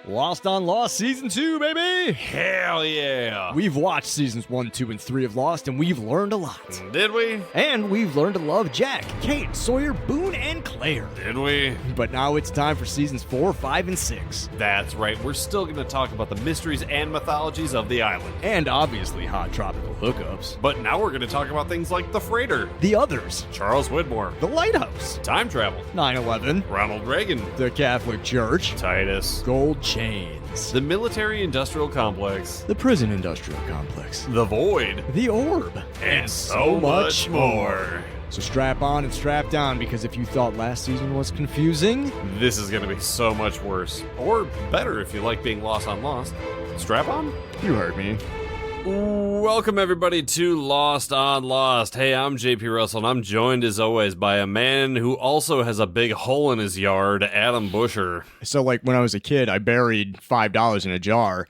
Lost on Lost Season 2, baby! Hell yeah! We've watched Seasons 1, 2, and 3 of Lost, and we've learned a lot. Did we? And we've learned to love Jack, Kate, Sawyer, Boone, and Claire. Did we? But now it's time for Seasons 4, 5, and 6. That's right, we're still going to talk about the mysteries and mythologies of the island. And obviously hot tropical hookups. But now we're going to talk about things like the freighter, The Others, Charles Widmore, The Lighthouse, time travel, 9/11, Ronald Reagan, the Catholic Church, Titus, gold chains, the military-industrial complex, the prison industrial complex, the void, the orb, and so much more. So strap on and strap down, because if you thought last season was confusing, This is going to be so much worse. Or better if you like being lost on Lost. Strap on? you heard me. Welcome everybody to Lost on Lost. Hey, I'm JP Russell, and I'm joined as always by a man who also has a big hole in his yard, Adam Busher. So like when I was a kid, I buried $5 in a jar,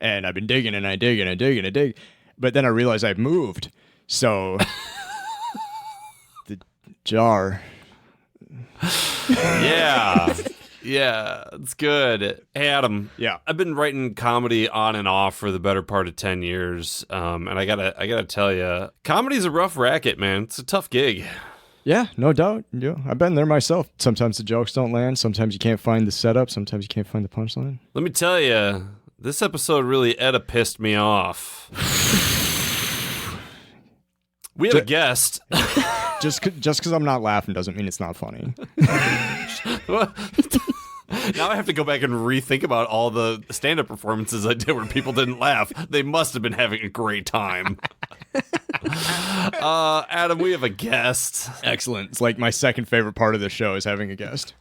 and I've been digging and I dig and I dig and I dig, but then I realized I've moved, so the jar. Yeah, it's good. Hey, Adam. Yeah. I've been writing comedy on and off for the better part of 10 years, and I gotta tell you, comedy's a rough racket, man. It's a tough gig. Yeah, no doubt. Yeah, I've been there myself. Sometimes the jokes don't land. Sometimes you can't find the setup. Sometimes you can't find the punchline. Let me tell you, this episode really Oedipused me off. We have a guest. Just because I'm not laughing doesn't mean it's not funny. Now I have to go back and rethink about all the stand-up performances I did where people didn't laugh. They must have been having a great time. Adam, we have a guest. Excellent. It's like my second favorite part of the show is having a guest.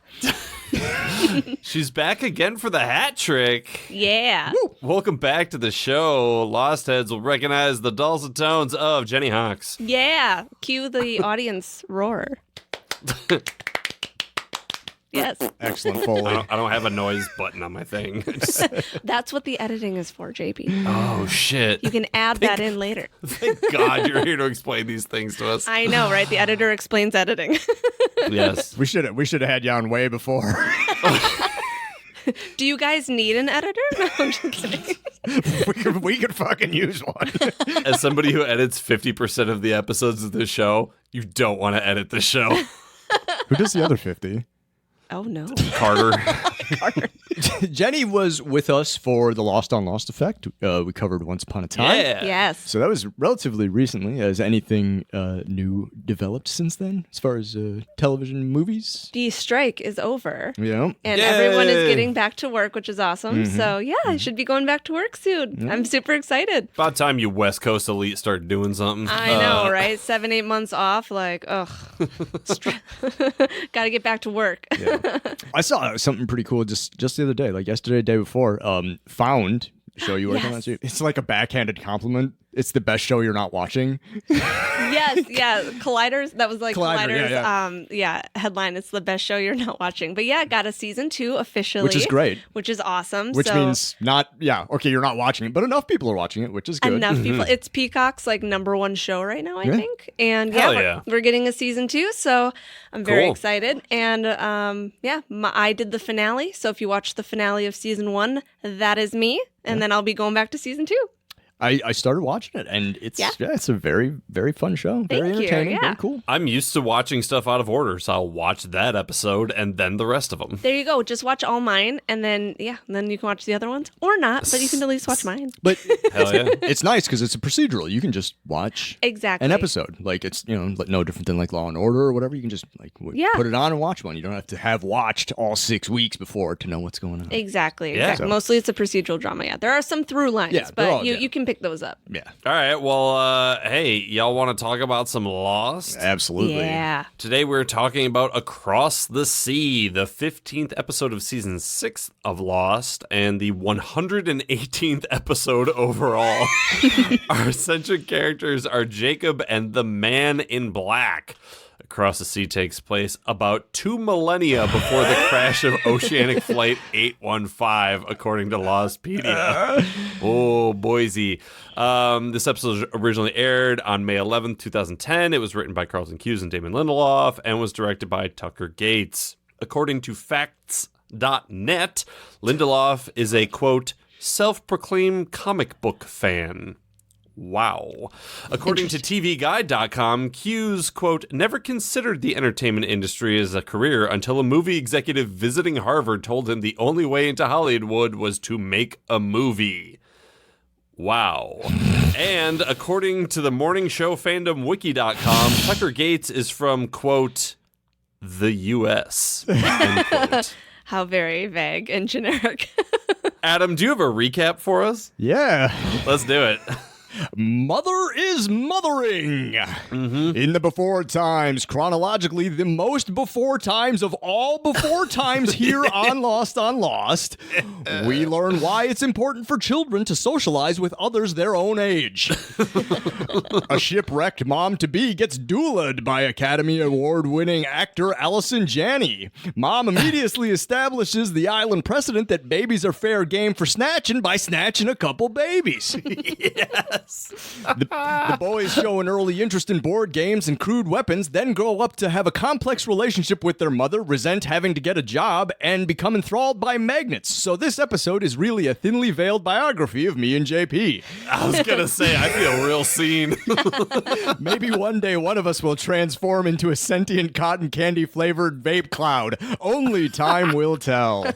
She's back again for the hat trick. Yeah. Woo. Welcome back to the show. Lost heads will recognize the dulcet tones of Jenny Hawks. Yeah. Cue the audience roar. Yes. Excellent, Foley. I don't have a noise button on my thing. That's what the editing is for, JP. Oh, shit. You can add that in later. Thank God you're here to explain these things to us. I know, right? The editor explains editing. Yes. We should have had you on way before. Do you guys need an editor? No, I'm just kidding. we could fucking use one. As somebody who edits 50% of the episodes of this show, you don't want to edit the show. Who does the other 50? Oh, no. Carter. Jenny was with us for the Lost on Lost effect. We covered Once Upon a Time. Yeah. Yes. So that was relatively recently. Has anything new developed since then, as far as television movies? The strike is over. Yeah. And Yay. everyone is getting back to work, which is awesome. So, yeah, I should be going back to work soon. I'm super excited. About time you West Coast elite start doing something. I know, right? 7-8 months off. Like, ugh. Got to get back to work. Yeah. I saw something pretty cool just the other day, like yesterday, day before. Found show you working on. It's like a backhanded compliment. It's the best show you're not watching. Yes, yeah. Colliders. That was like Collider, Colliders. Headline. It's the best show you're not watching. But yeah, got a season 2 officially, Which is great. Which is awesome. Which means okay, you're not watching it, but enough people are watching it, which is good. enough people. It's Peacock's like #1 show right now, I Yeah. think. And Hell yeah, yeah. we're getting a season 2, so I'm very Cool. excited. And I did the finale. So if you watch the finale of season 1, that is me. And then I'll be going back to season 2. I started watching it, and it's a very, very fun show. Very Thank you, entertaining. yeah. Very cool. I'm used to watching stuff out of order, so I'll watch that episode and then the rest of them. There you go. Just watch all mine, and then then you can watch the other ones or not, but you can at least watch mine. But Hell yeah. it's nice because it's a procedural. You can just watch Exactly. an episode. Like it's like no different than like Law and Order or whatever. You can just put it on and watch one. You don't have to have watched all 6 weeks before to know what's going on. Exactly. Yeah. Exactly. Mostly it's a procedural drama. Yeah, there are some through lines, Yeah, they're but all- you can pick those up. Yeah, All right, well, hey, y'all want to talk about some Lost? absolutely. Yeah. Today we're talking about Across the Sea, the 15th episode of season 6 of Lost, and the 118th episode overall. Our centric characters are Jacob and the Man in Black. Across the Sea takes place about 2 millennia before the crash of Oceanic Flight 815, according to Lostpedia. Oh, Boise. This episode originally aired on May 11th, 2010. It was written by Carlton Cuse and Damon Lindelof and was directed by Tucker Gates. According to Facts Lindelof.net. Lindelof is a, quote, self-proclaimed comic book fan. Wow. According to TVGuide.com, Hughes, quote, never considered the entertainment industry as a career until a movie executive visiting Harvard told him the only way into Hollywood was to make a movie. Wow. And according to the morning show fandom wiki.com, Tucker Gates is from, quote, the U.S., end quote. How very vague and generic. Adam, do you have a recap for us? Yeah. Let's do it. Mother is mothering. In the before times, chronologically, the most before times of all before times here on Lost. We learn why it's important for children to socialize with others their own age. A shipwrecked mom-to-be gets doulaed by Academy Award-winning actor Allison Janney. Mom immediately establishes the island precedent that babies are fair game for snatching by snatching a couple babies. The boys show an early interest in board games and crude weapons, then grow up to have a complex relationship with their mother, resent having to get a job, and become enthralled by magnets. So this episode is really a thinly veiled biography of me and JP. I was going to say, I feel real seen. Maybe one day one of us will transform into a sentient cotton candy flavored vape cloud. Only time will tell.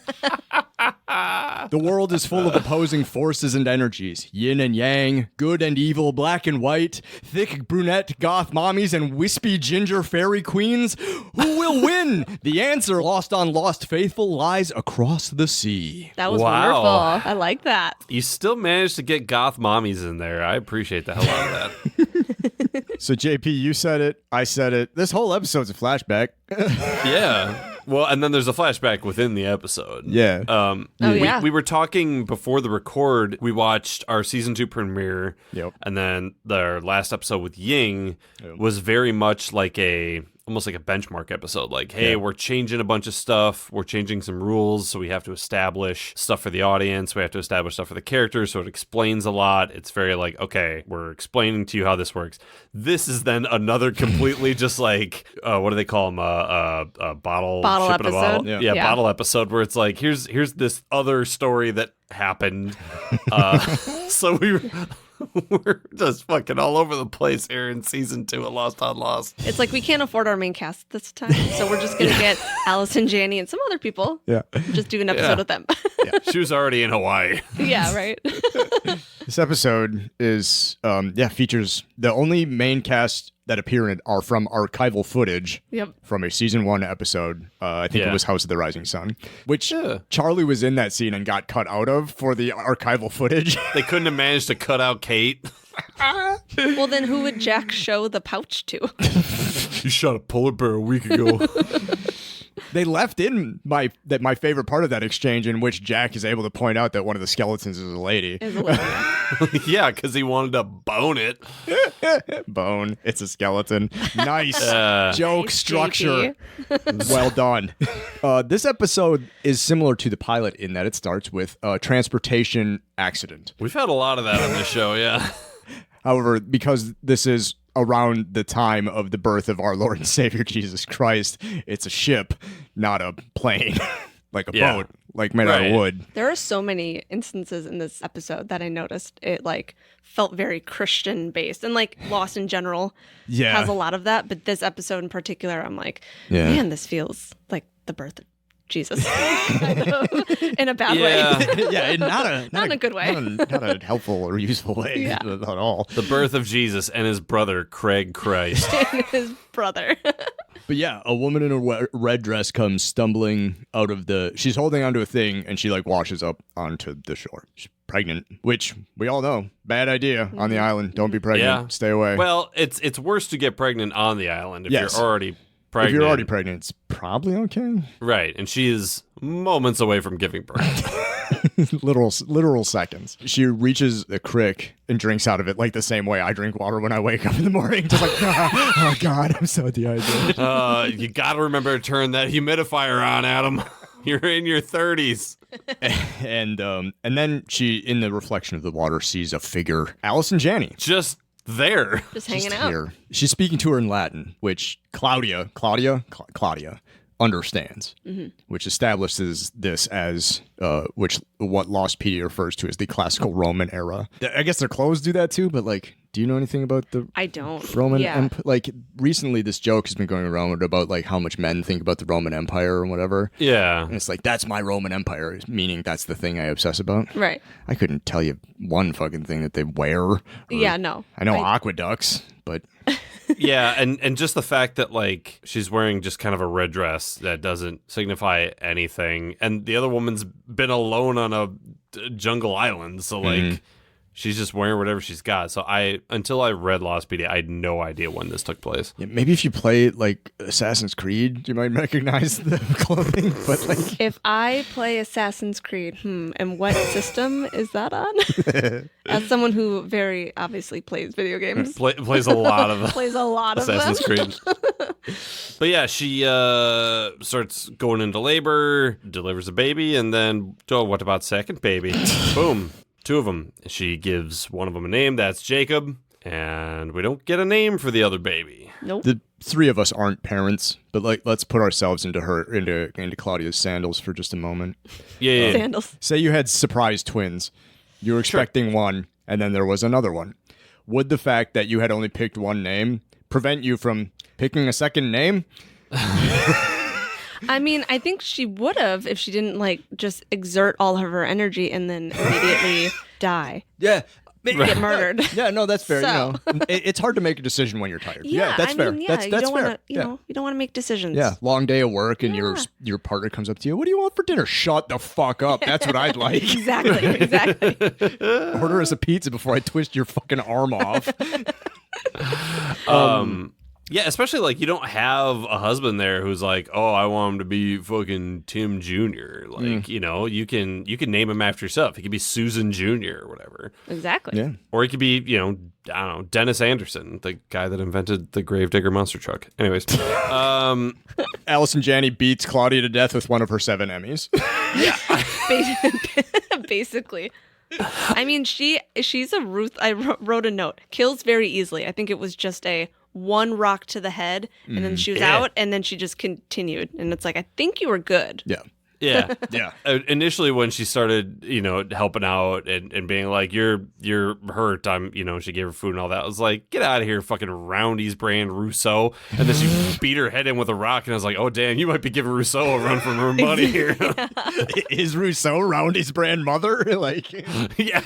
The world is full of opposing forces and energies. Yin and yang, good and evil, black and white, thick brunette goth mommies and wispy ginger fairy queens. Who will win? The answer, Lost on Lost faithful, lies across the sea. That was Wow. wonderful. I like that. You still managed to get goth mommies in there. I appreciate the hell out of that. So JP, you said it, I said it. This whole episode's a flashback. Yeah. Well, and then there's a flashback within the episode. Yeah. Yeah. We were talking before the record. We watched our season 2 premiere. Yep. And then the last episode with Ying was very much like almost like a benchmark episode. Like, hey, we're changing a bunch of stuff. We're changing some rules. So we have to establish stuff for the audience. We have to establish stuff for the characters. So it explains a lot. It's very like, okay, we're explaining to you how this works. This is then another completely just like, what do they call them? A bottle shipping a episode. bottle. Yeah. Yeah, Yeah. bottle episode where it's like, here's this other story that happened. So we're just fucking all over the place here in season 2 of Lost on Lost. It's like we can't afford our main cast this time, so we're just going to get Allison Janney and some other people. Yeah. Just do an episode with them. She was already in Hawaii. Yeah, right? This episode is, features the only main cast that appear in it are from archival footage Yep. from a season 1 episode. I think it was House of the Rising Sun, which Charlie was in that scene and got cut out of for the archival footage. They couldn't have managed to cut out Kate. Well, then who would Jack show the pouch to? You shot a polar bear a week ago. They left in my favorite part of that exchange, in which Jack is able to point out that one of the skeletons is a lady. Is Olivia. Yeah, because he wanted to bone it. Bone. It's a skeleton. Nice joke Nice, structure. Well done. This episode is similar to the pilot in that it starts with a transportation accident. We've had a lot of that on this show, yeah. However, because this is around the time of the birth of our Lord and Savior Jesus Christ, it's a ship, not a plane, like a boat, like made out of wood. There are so many instances in this episode that I noticed it like felt very Christian based, and like Lost in general has a lot of that, but this episode in particular, I'm like, man, this feels like the birth of Jesus kind of, in a bad way. Yeah, not in a good way. Not a helpful or useful way at all. The birth of Jesus and his brother, Craig Christ. And his brother. But yeah, a woman in a red dress comes stumbling out of she's holding onto a thing, and she like washes up onto the shore. She's pregnant, which we all know, bad idea on the island. Don't be pregnant. Yeah. Stay away. Well, it's worse to get pregnant on the island if you're already pregnant. If you're already pregnant, it's probably okay. Right, and she is moments away from giving birth. literal seconds. She reaches the crick and drinks out of it like the same way I drink water when I wake up in the morning. Just like, oh God, I'm so dehydrated. You got to remember to turn that humidifier on, Adam. You're in your 30s. And then she, in the reflection of the water, sees a figure, Allison Janney. Just there. Just hanging out. Here. She's speaking to her in Latin, which Claudia understands, which establishes this as what Lostpedia refers to as the classical Roman era. I guess their clothes do that too, but like, do you know anything about the I don't. Roman Yeah. Empire? Like, recently this joke has been going around about like how much men think about the Roman Empire or whatever. Yeah. And it's like, that's my Roman Empire, meaning that's the thing I obsess about. Right. I couldn't tell you one fucking thing that they wear. Yeah, no. I know aqueducts, but Yeah, and just the fact that like she's wearing just kind of a red dress that doesn't signify anything, and the other woman's been alone on a jungle island, so like she's just wearing whatever she's got. So until I read Lostpedia, I had no idea when this took place. yeah, maybe if you play like Assassin's Creed, you might recognize the clothing. But like, If I play Assassin's Creed, and what system is that on? As someone who very obviously plays video games, Plays a lot of plays a lot of Assassin's them. Creed. But yeah, she starts going into labor, delivers a baby, and then, oh, what about second baby? Boom. 2 of them. She gives one of them a name. That's Jacob. And we don't get a name for the other baby. Nope. the 3 of us aren't parents, but like, let's put ourselves into Claudia's sandals for just a moment. Yeah. Sandals. Say you had surprise twins. You were expecting one, and then there was another one. Would the fact that you had only picked one name prevent you from picking a second name? I mean, I think she would have if she didn't like just exert all of her energy and then immediately die. Yeah. Get murdered. Yeah, no, that's fair. So. You know, it's hard to make a decision when you're tired. Yeah, that's I fair. mean, yeah, That's you don't fair. want to, you know, you don't want to make decisions. Yeah, long day of work, and your partner comes up to you. What do you want for dinner? Shut the fuck up. That's what I'd like. Exactly. Order us a pizza before I twist your fucking arm off. Yeah, especially like you don't have a husband there who's like, oh, I want him to be fucking Tim Jr. Like, you know, you can name him after yourself. He could be Susan Jr. or whatever. Exactly. Yeah. Or he could be, you know, I don't know, Dennis Anderson, the guy that invented the Gravedigger monster truck. Anyways, Allison Janney beats Claudia to death with one of her 7 Emmys. Basically. I mean, she's a Ruth. I wrote a note. Kills very easily. I think it was just a one rock to the head, and then she was out, and then she just continued. And it's like, I think you were good. Yeah. yeah. Yeah. Initially, when she started, you know, helping out and being like, you're hurt, she gave her food and all that. I was like, get out of here, fucking Roundy's brand Rousseau. And then she beat her head in with a rock, and I was like, oh, damn, you might be giving Rousseau a run for her money here. Is Rousseau Roundy's brand mother? Like, Yeah.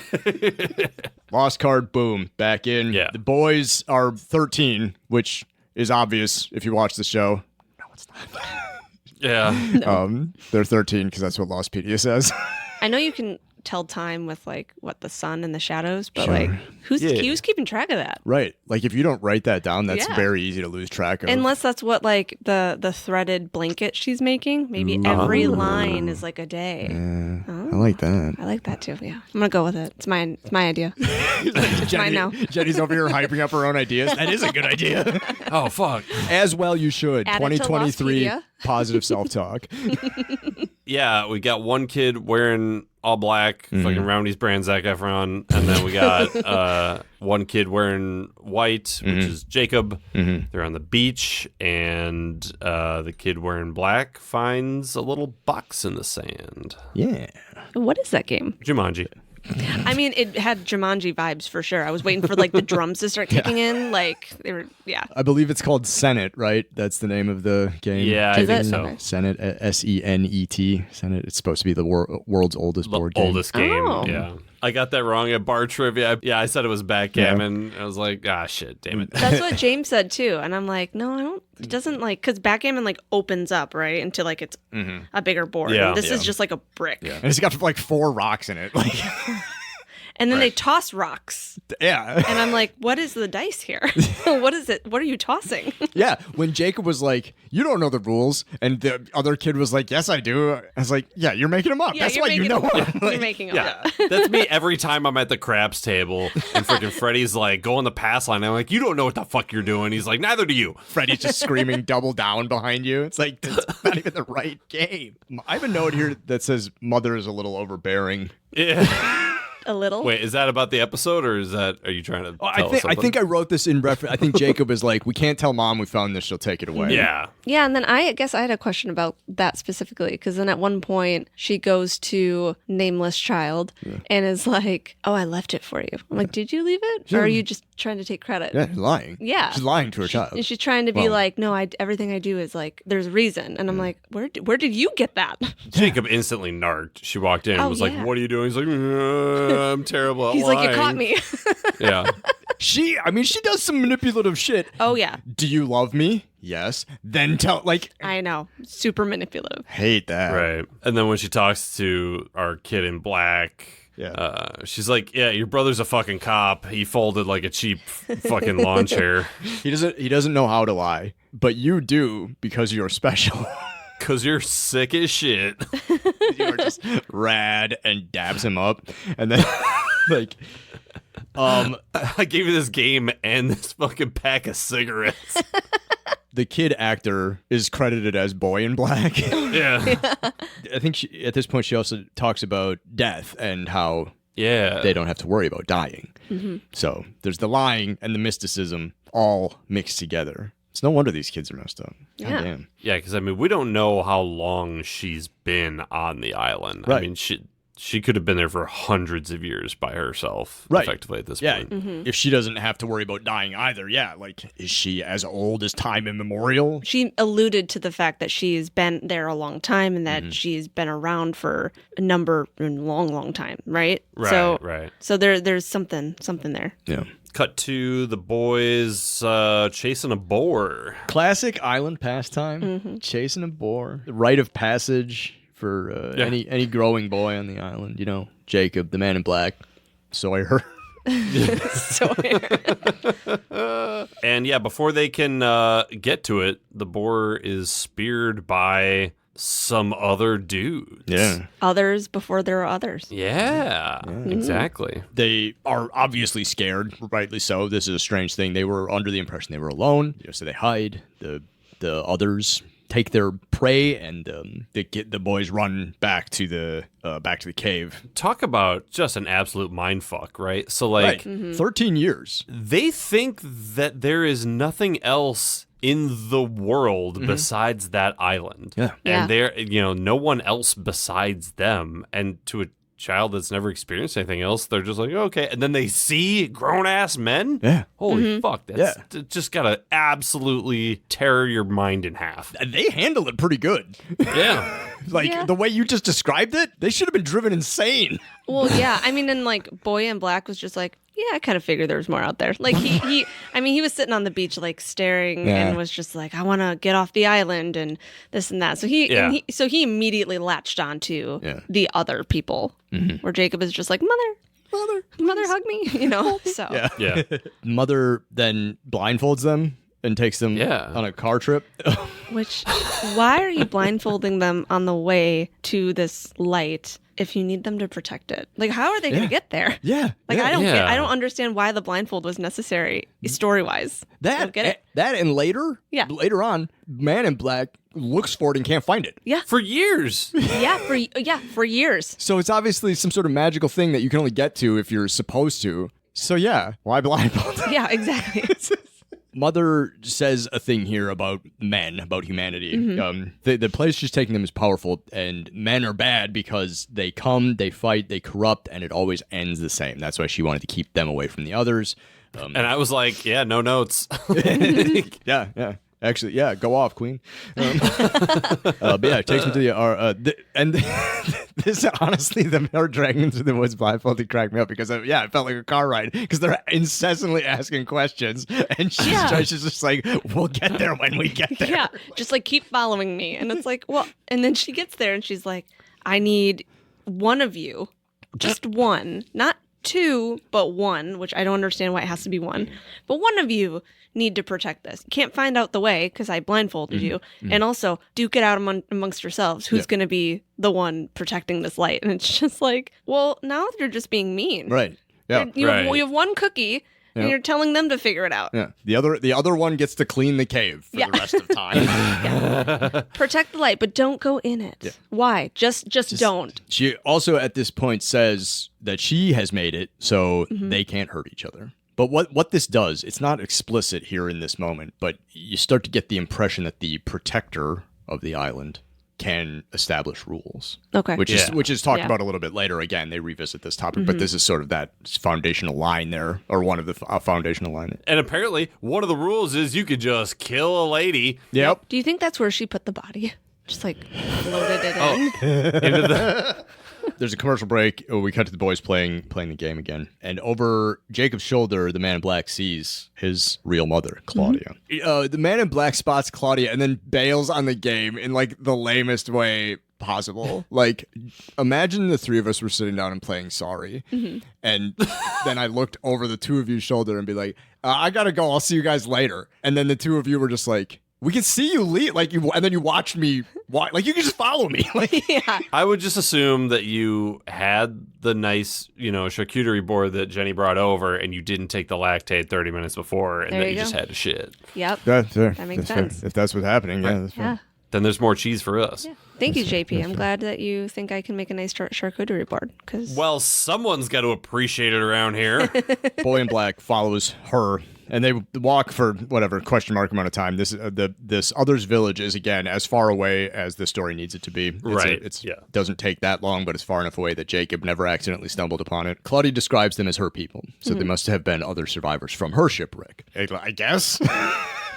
lost card, boom, back in. Yeah. The boys are 13, which is obvious if you watch the show. No, it's not. Yeah. They're 13 because that's what Lostpedia says. I know you can tell time with like what the sun and the shadows, but Sure. like who's Yeah. keeping track of that? Right. Like, if you don't write that down, that's Yeah. very easy to lose track of. Unless that's what like the threaded blanket she's making. Maybe every line is like a day. I like that. I like that too. Yeah, I'm gonna go with it. It's my idea. It's mine now. Jenny's over here hyping up her own ideas. That is a good idea. Oh, fuck. As well you should. Add it to 2023 Lostpedia. positive self-talk. Yeah, we got one kid wearing all black, fucking Roundy's brand Zac Efron, and then we got one kid wearing white, which is Jacob. They're on the beach, and the kid wearing black finds a little box in the sand. Yeah. What is that game? Jumanji. I mean, it had Jumanji vibes for sure. I was waiting for like the drums to start kicking in. Like they were, yeah. I believe it's called Senate, right? That's the name of the game. Yeah, I Is think it? so. Okay. Senate, Senet. Senate. It's supposed to be the world's oldest board The game. oldest game. Oh. Yeah. I got that wrong at bar trivia. I said it was backgammon. I was like, shit, damn it. That's what James said too, and I'm like, no, I don't. It doesn't like because backgammon like opens up right into like it's a bigger board. Yeah. And this Yeah. is just like a brick, And it's got like 4 rocks in it. Like, and then they toss rocks, yeah. and I'm like, what is the dice here? What is it? What are you tossing? Yeah. When Jacob was like, you don't know the rules, and the other kid was like, yes, I do. I was like, yeah, you're making them up. Yeah, That's you're why you making know them up. them. You're Like, making them Yeah, up. that's me every time I'm at the craps table and freaking Freddy's like, go on the pass line. I'm like, you don't know what the fuck you're doing. He's like, neither do you. Freddy's just screaming double down behind you. It's like, that's not even the right game. I have a note here that says mother is a little overbearing. Yeah. A little. Wait, is that about the episode, or are you trying to tell us I something? think I wrote this in reference. I think Jacob is like, we can't tell Mom we found this; she'll take it away. Yeah. Yeah, and then I guess I had a question about that specifically, because then at one point she goes to Nameless Child and is like, "Oh, I left it for you." I'm like, "Did you leave it, or are you just trying to take credit?" Yeah, she's lying. Yeah, she's lying to her child. And she's trying to be like, "No, everything I do is like, there's a reason." And I'm like, "Where did you get that?" Jacob instantly narked. She walked in and was like, "What are you doing?" He's like, "I'm terrible at He's lying." like, "You caught me." Yeah. She does some manipulative shit. Oh yeah. Do you love me? Yes. Then tell, like. I know. Super manipulative. Hate that. Right. And then when she talks to our kid in black, she's like, "Yeah, your brother's a fucking cop. He folded like a cheap fucking lawn chair. He doesn't know how to lie, but you do because you're special." Because you're sick as shit. You are just rad, and dabs him up, and then like, I gave you this game and this fucking pack of cigarettes. the kid actor is credited as Boy in Black. Yeah. I think at this point she also talks about death and how Yeah. they don't have to worry about dying. Mm-hmm. So there's the lying and the mysticism all mixed together. It's no wonder these kids are messed up. God Yeah. damn. Yeah, because I mean, we don't know how long she's been on the island. Right. I mean, she could have been there for hundreds of years by herself, Right. effectively at this Yeah, point. Mm-hmm. if she doesn't have to worry about dying either, yeah, like, is she as old as time immemorial? She alluded to the fact that she's been there a long time and that she's been around for a long time, right? Right, right. So there's something there. Yeah. Cut to the boys chasing a boar. Classic island pastime, chasing a boar. The rite of passage for any growing boy on the island. You know, Jacob, the man in black, Sawyer. And yeah, before they can get to it, the boar is speared by some other dudes. Yeah. Others before there are others. Yeah, exactly. They are obviously scared, rightly so. This is a strange thing. They were under the impression they were alone, so they hide. The others take their prey, and the boys run back to the cave. Talk about just an absolute mindfuck, right? So like, 13 years. they think that there is nothing else in the world besides that island. Yeah. Yeah. And there, no one else besides them. And to a child that's never experienced anything else, they're just like, okay. And then they see grown-ass men? Yeah. Holy fuck. That's just gotta absolutely tear your mind in half. They handle it pretty good. Yeah. Yeah. The way you just described it, they should have been driven insane. Well, yeah. I mean, and like Boy in Black was just like, yeah, I kind of figured there was more out there. Like he was sitting on the beach like staring and was just like, I want to get off the island and this and that. So he immediately latched on to the other people, where Jacob is just like, mother, hug me, So Yeah. Mother then blindfolds them and takes them on a car trip. Which, why are you blindfolding them on the way to this light if you need them to protect it? Like, how are they going to get there? Yeah. Like, yeah. I don't understand why the blindfold was necessary story-wise. I don't get it. That and later on, Man in Black looks for it and can't find it. Yeah. For years. For years. So it's obviously some sort of magical thing that you can only get to if you're supposed to. So yeah, why blindfold them? Yeah, exactly. Mother says a thing here about men, about humanity. The place she's taking them is powerful, and men are bad because they come, they fight, they corrupt, and it always ends the same. That's why she wanted to keep them away from the others. And I was like, yeah, no notes. Yeah. Actually, yeah, go off, Queen. But yeah, it takes me to this honestly, her dragging through the woods blindfolded cracked me up because it felt like a car ride because they're incessantly asking questions, and she's just like, "We'll get there when we get there." Yeah, just like keep following me, and it's like, well, and then she gets there and she's like, "I need one of you, just one, not two, but one," which I don't understand why it has to be one, but one of you need to protect this. You can't find out the way because I blindfolded you, and also duke it out amongst yourselves. Who's going to be the one protecting this light? And it's just like, well, now you're just being mean, Right? Yeah. You have one cookie, and you're telling them to figure it out. Yeah. The other one gets to clean the cave for the rest of time. Protect the light, but don't go in it. Yeah. Why? Just don't. She also at this point says that she has made it so they can't hurt each other. But what this does, it's not explicit here in this moment, but you start to get the impression that the protector of the island can establish rules. Okay. Which is talked about a little bit later. Again, they revisit this topic, but this is sort of that foundational line there, or one of the foundational line. And apparently, one of the rules is you could just kill a lady. Yep. Do you think that's where she put the body? Just like floated it in? Into the... There's a commercial break. We cut to the boys playing the game again. And over Jacob's shoulder, the man in black sees his real mother, Claudia. The man in black spots Claudia and then bails on the game in like the lamest way possible. Like, imagine the three of us were sitting down and playing Sorry. And then I looked over the two of you's shoulder and be like, I gotta go. I'll see you guys later. And then the two of you were just like, we can see you leave, like you, and then you watched me. Like you can just follow me. Like, I would just assume that you had the nice, charcuterie board that Jenny brought over, and you didn't take the lactate 30 minutes before, and that you just had to shit. Yep, that makes sense. If that's what's happening, that's fair. Then there's more cheese for us. Yeah. Thank you, JP. I'm glad that you think I can make a nice charcuterie board. Well, someone's got to appreciate it around here. Boy in black follows her. And they walk for whatever question mark amount of time. This other's village is again as far away as the story needs it to be. It doesn't take that long, but it's far enough away that Jacob never accidentally stumbled upon it. Claudia describes them as her people, so they must have been other survivors from her shipwreck. I guess.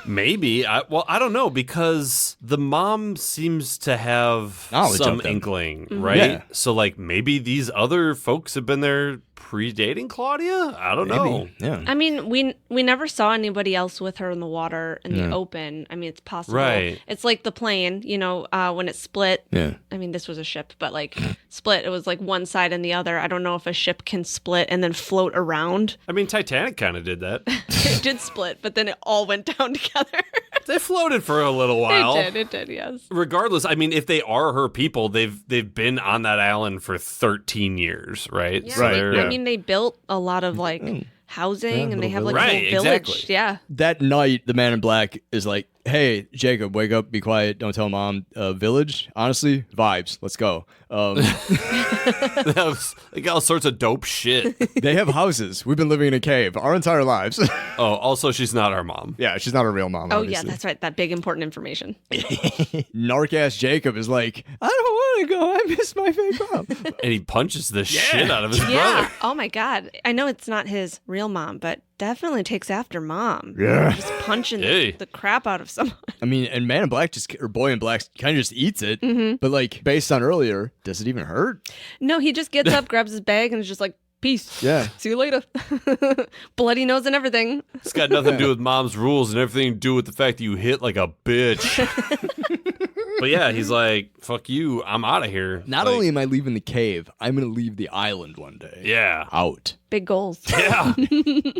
Maybe. I don't know, because the mom seems to have some inkling, right? Yeah. So, like, maybe these other folks have been there predating Claudia? I don't know. Yeah. I mean, we never saw anybody else with her in the water in the open. I mean, it's possible. Right. It's like the plane, when it split. Yeah. I mean, this was a ship, but like split, it was like one side and the other. I don't know if a ship can split and then float around. I mean, Titanic kind of did that. It did split, but then it all went down together. They floated for a little while. It did, yes. Regardless, I mean, if they are her people, they've been on that island for 13 years, right? Yeah, so I mean, they built a lot of housing, and they have like a whole village. Exactly. Yeah. That night, the man in black is like, "Hey, Jacob, wake up, be quiet, don't tell mom." Village, honestly, vibes. Let's go. They got all sorts of dope shit. They have houses. We've been living in a cave our entire lives. Oh, also, she's not our mom. Yeah, she's not a real mom. Oh, obviously. yeah, that's right. That big important information. Narc-ass Jacob is like, "I don't want to go. I miss my fake mom." And he punches the shit out of his brother. Oh, my God. I know it's not his real mom, but definitely takes after mom. Yeah. Just punching the crap out of someone. I mean, and man in black boy in black kind of just eats it. But like, based on earlier, does it even hurt? No, he just gets up, grabs his bag, and is just like, "Peace. Yeah. See you later." Bloody nose and everything. It's got nothing to do with mom's rules and everything to do with the fact that you hit like a bitch. But yeah, he's like, "Fuck you, I'm out of here." Not only am I leaving the cave, I'm going to leave the island one day. Yeah. Out. Big goals. Yeah.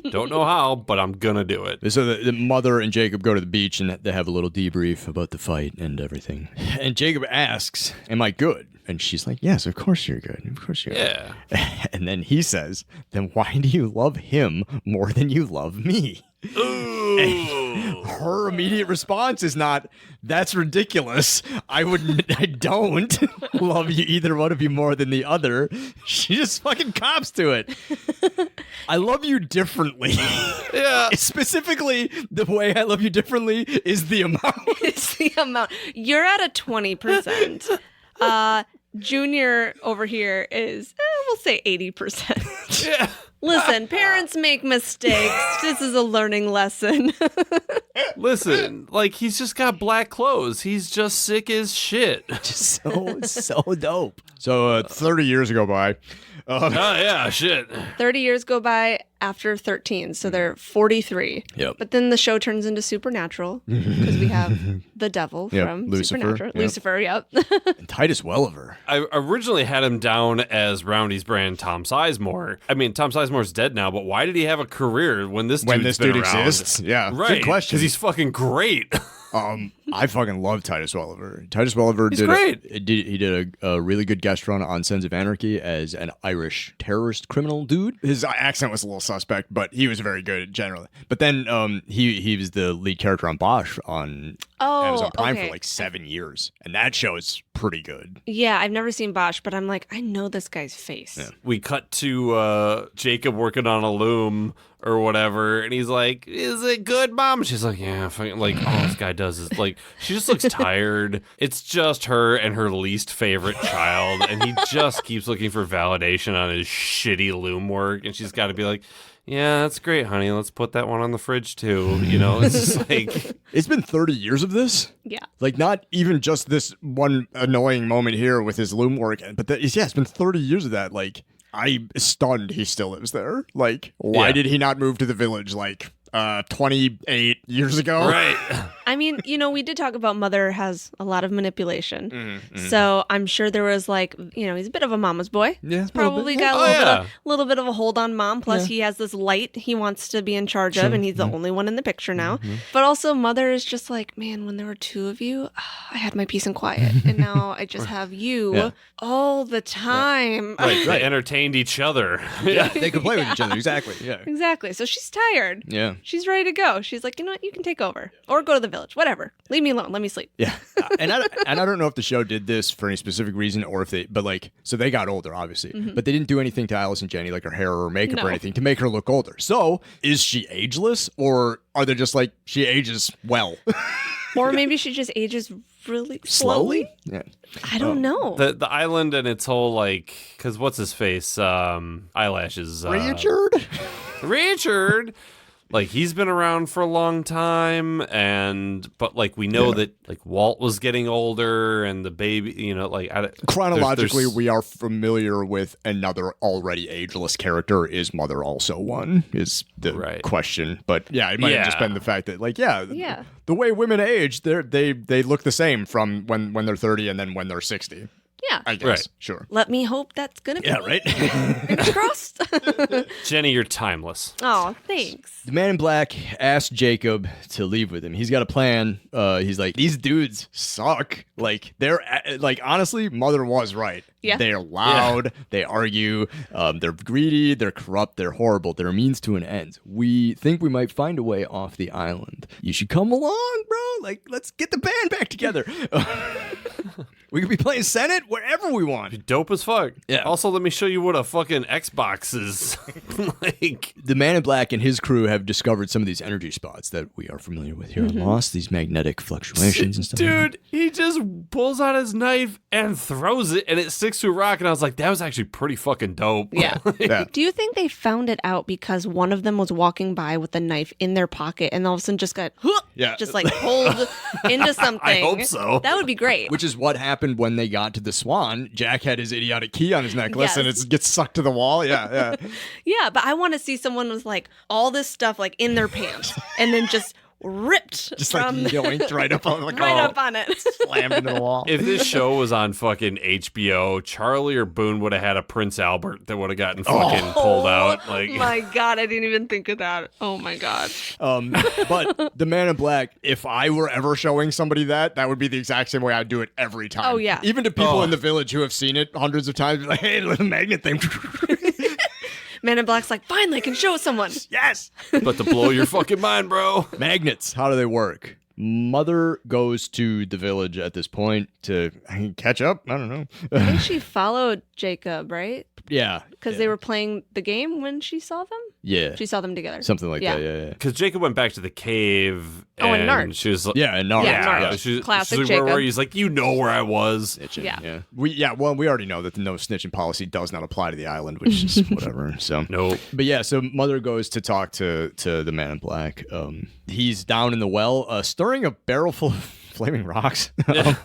Don't know how, but I'm going to do it. So the mother and Jacob go to the beach and they have a little debrief about the fight and everything. And Jacob asks, "Am I good?" And she's like, "Yes, of course you're good. Of course you're good." And then he says, "Then why do you love him more than you love me?" Ooh. Her immediate response is not, "That's ridiculous. I don't love you, either one of you, more than the other." She just fucking cops to it. "I love you differently." Yeah. Specifically, the way I love you differently is the amount. It's the amount. You're at a 20%. Junior over here is, we'll say 80%. Yeah. Listen, parents make mistakes. This is a learning lesson. Listen, like, he's just got black clothes. He's just sick as shit. Just so dope. So 30 years go by. Oh, yeah, shit. 30 years go by after 13, so they're 43. Yep. But then the show turns into Supernatural because we have the devil from Lucifer. Supernatural. Yep. Lucifer, yep. And Titus Welliver. I originally had him down as Roundy's brand Tom Sizemore. I mean, Tom Sizemore's dead now, but why did he have a career when this dude exists? around? Yeah, right. good question. Because he's fucking great. I fucking love Titus Welliver. Titus Welliver he did a really good guest run on Sons of Anarchy as an Irish terrorist criminal dude. His accent was a little suspect, but he was very good generally. But then he was the lead character on Bosch on Amazon Prime for like 7 years, and that show is pretty good. Yeah, I've never seen Bosch, but I'm like, I know this guy's face. Yeah. We cut to Jacob working on a loom or whatever, and he's like, "Is it good, Mom?" And she's like, "Yeah." Like, all this guy does is like, she just looks tired. It's just her and her least favorite child, and he just keeps looking for validation on his shitty loom work, and she's got to be like, "Yeah, that's great, honey. Let's put that one on the fridge too." You know, it's just like, it's been 30 years of this. Yeah. Like, not even just this one annoying moment here with his loom work, but it's been 30 years of that. Like, I'm stunned he still lives there. Like, why did he not move to the village like 28 years ago? right. I mean, we did talk about Mother has a lot of manipulation. So I'm sure there was like, he's a bit of a mama's boy. Yeah. He's probably got a little bit of a hold on Mom. Plus he has this light he wants to be in charge of, and he's the only one in the picture now. But also Mother is just like, man, when there were two of you, I had my peace and quiet. And now I just have you all the time. Right. They entertained each other. Yeah, they could play with each other. Exactly. Yeah. Exactly. So she's tired. Yeah. She's ready to go. She's like, you know what? You can take over or go to the village. Whatever. Leave me alone. Let me sleep. Yeah. And I don't know if the show did this for any specific reason or if so they got older, obviously, but they didn't do anything to Alice and Jenny, like her hair or makeup or anything to make her look older. So is she ageless, or are they just like, she ages well? Or maybe she just ages really slowly? Yeah. I don't know. The island and its whole, like, because what's his face? Eyelashes. Richard. Like, he's been around for a long time, but like, we know that like Walt was getting older and the baby, like, chronologically, we are familiar with another already ageless character. Is Mother also one? Is the question. But yeah, it might have just been the fact that, like, the way women age, they look the same from when they're 30 and then when they're 60. Yeah. I guess. Sure. Let me hope that's going to be. Yeah, right? Fingers crossed. Jenny, you're timeless. Oh, thanks. The man in black asked Jacob to leave with him. He's got a plan. He's like, these dudes suck. Like, they're, like, honestly, Mother was right. Yeah. They're loud. They argue. They're greedy. They're corrupt. They're horrible. They're a means to an end. We think we might find a way off the island. You should come along, bro. Like, let's get the band back together. We could be playing Senate wherever we want. Dope as fuck. Yeah. Also, let me show you what a fucking Xbox is. Like, the man in black and his crew have discovered some of these energy spots that we are familiar with here on Lost. These magnetic fluctuations and stuff. Dude, he just pulls out his knife and throws it, and it sticks to a rock. And I was like, that was actually pretty fucking dope. Yeah. Do you think they found it out because one of them was walking by with the knife in their pocket and all of a sudden just got just like pulled into something? I hope so. That would be great. Which is what happened when they got to the Swan. Jack had his idiotic key on his necklace and it gets sucked to the wall. Yeah. Yeah, but I want to see someone with like all this stuff like in their pants and then just ripped just from like yoinked right up on the right up on it. Slammed into the wall. If this show was on fucking HBO, Charlie or Boone would have had a Prince Albert that would have gotten fucking pulled out. Like, my God, I didn't even think of that. Oh my God. But the man in black, if I were ever showing somebody that would be the exact same way I'd do it every time. Oh yeah. Even to people in the village who have seen it hundreds of times, like, hey, the magnet thing. Man in Black's like, finally, I can show someone. Yes. But to blow your fucking mind, bro. Magnets, how do they work? Mother goes to the village at this point to catch up. I don't know. I think she followed Jacob, right? Yeah. Because they were playing the game when she saw them? Yeah. She saw them together. Something like that, yeah. Because Jacob went back to the cave. And Nard. She was like, and Nard. Yeah. Classic Jacob. Where he's like, you know where I was. Snitching, we already know that the no snitching policy does not apply to the island, which is whatever. So nope. But yeah, so Mother goes to talk to the man in black. He's down in the well, stirring a barrel full of flaming rocks.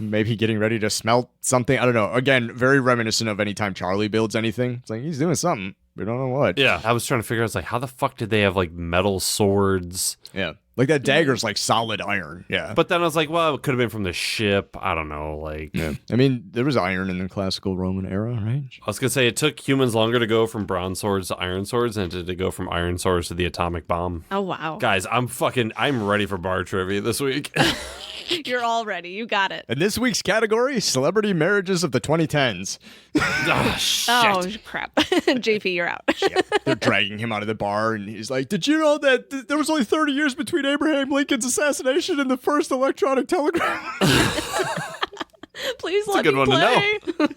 Maybe getting ready to smelt something. I don't know. Again, very reminiscent of any time Charlie builds anything. It's like he's doing something. We don't know what. Yeah, I was trying to figure out, like, how the fuck did they have, like, metal swords? Yeah. Like that dagger's like solid iron. Yeah. But then I was like, well, it could have been from the ship. I don't know. Like, yeah. I mean, there was iron in the classical Roman era, right? I was going to say it took humans longer to go from bronze swords to iron swords than it did to go from iron swords to the atomic bomb. Oh, wow. Guys, I'm ready for bar trivia this week. You're all ready. You got it. And this week's category, celebrity marriages of the 2010s. Oh, shit. Oh, crap. JP, you're out. Yeah. They're dragging him out of the bar, and he's like, did you know that there was only 30 years between Abraham Lincoln's assassination and the first electronic telegraph? Please That's let a good me one play. to know.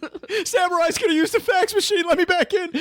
Samurai's gonna use the fax machine. Let me back in.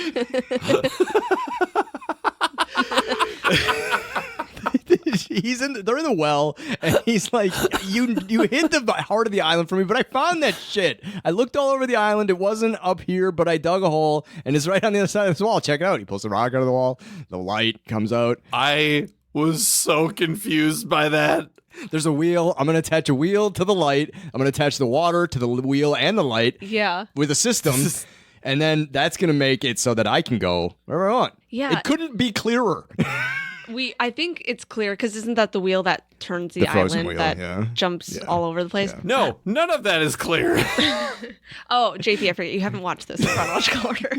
They're in the well, and he's like, you hit the heart of the island for me, but I found that shit. I looked all over the island. It wasn't up here, but I dug a hole, and it's right on the other side of this wall. Check it out. He pulls the rock out of the wall. The light comes out. I was so confused by that. There's a wheel. I'm going to attach a wheel to the light. I'm going to attach the water to the wheel and the light. Yeah. With a system. And then that's going to make it so that I can go wherever I want. Yeah. It couldn't be clearer. I think it's clear because isn't that the wheel that turns the frozen island wheel, that jumps all over the place? Yeah. No, none of that is clear. Oh, JP, I forget you haven't watched this in chronological order.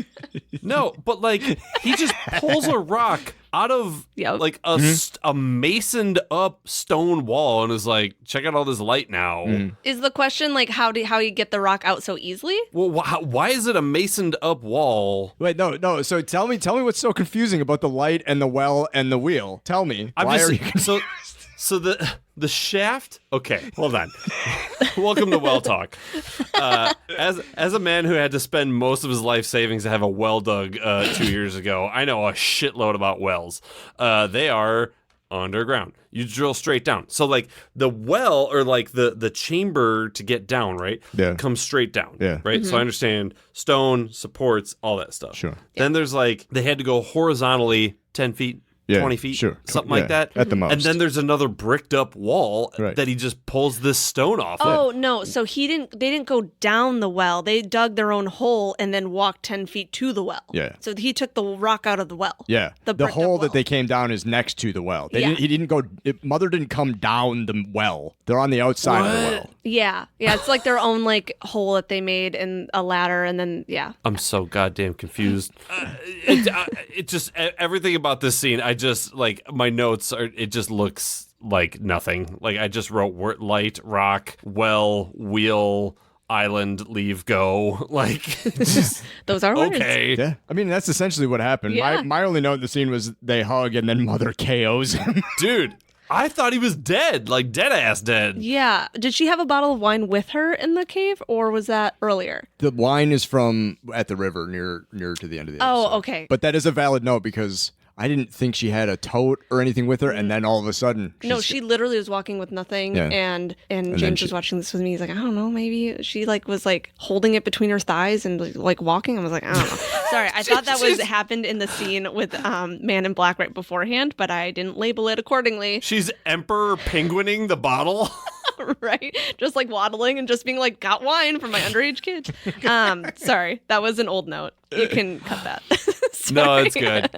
No, but like he just pulls a rock out of like a masoned up stone wall and is like, check out all this light now. Is the question like how you get the rock out so easily? Well, why is it a masoned up wall? Wait, no. So tell me what's so confusing about the light and the well and the wheel. Tell me. So the shaft. Okay, hold on. Welcome to Well Talk. As a man who had to spend most of his life savings to have a well dug 2 years ago, I know a shitload about wells. They are underground. You drill straight down. So like the well or like the chamber to get down, right? Yeah. Comes straight down. Yeah. Right. So I understand stone supports all that stuff. Sure. Then there's like they had to go horizontally 10 feet. 20 feet, something like that. At the most. And then there's another bricked up wall that he just pulls this stone off of. Oh, no. So they didn't go down the well. They dug their own hole and then walked 10 feet to the well. Yeah. So he took the rock out of the well. Yeah. The hole that they came down is next to the well. He didn't go, Mother didn't come down the well. They're on the outside of the well. Yeah. Yeah. It's like their own like hole that they made in a ladder and then, yeah. I'm so goddamn confused. It just, everything about this scene, I just, like, my notes are, it just looks like nothing. Like, I just wrote light, rock, well, wheel, island, leave, go. Like, just, those are words. Okay. Yeah. I mean, that's essentially what happened. Yeah. My only note in the scene was they hug and then Mother KOs him. Dude, I thought he was dead, like dead ass dead. Yeah. Did she have a bottle of wine with her in the cave or was that earlier? The wine is from at the river near to the end of the episode. Oh, okay. But that is a valid note because I didn't think she had a tote or anything with her, and then all of a sudden... No, she literally was walking with nothing, and James was watching this with me. He's like, I don't know, maybe she like was like holding it between her thighs and like walking. I was like, I don't know. Sorry, I thought that happened in the scene with Man in Black right beforehand, but I didn't label it accordingly. She's Emperor Penguining the bottle. Right? Just like waddling and just being like, got wine for my underage kid. Sorry, that was an old note. You can cut that. No, it's good.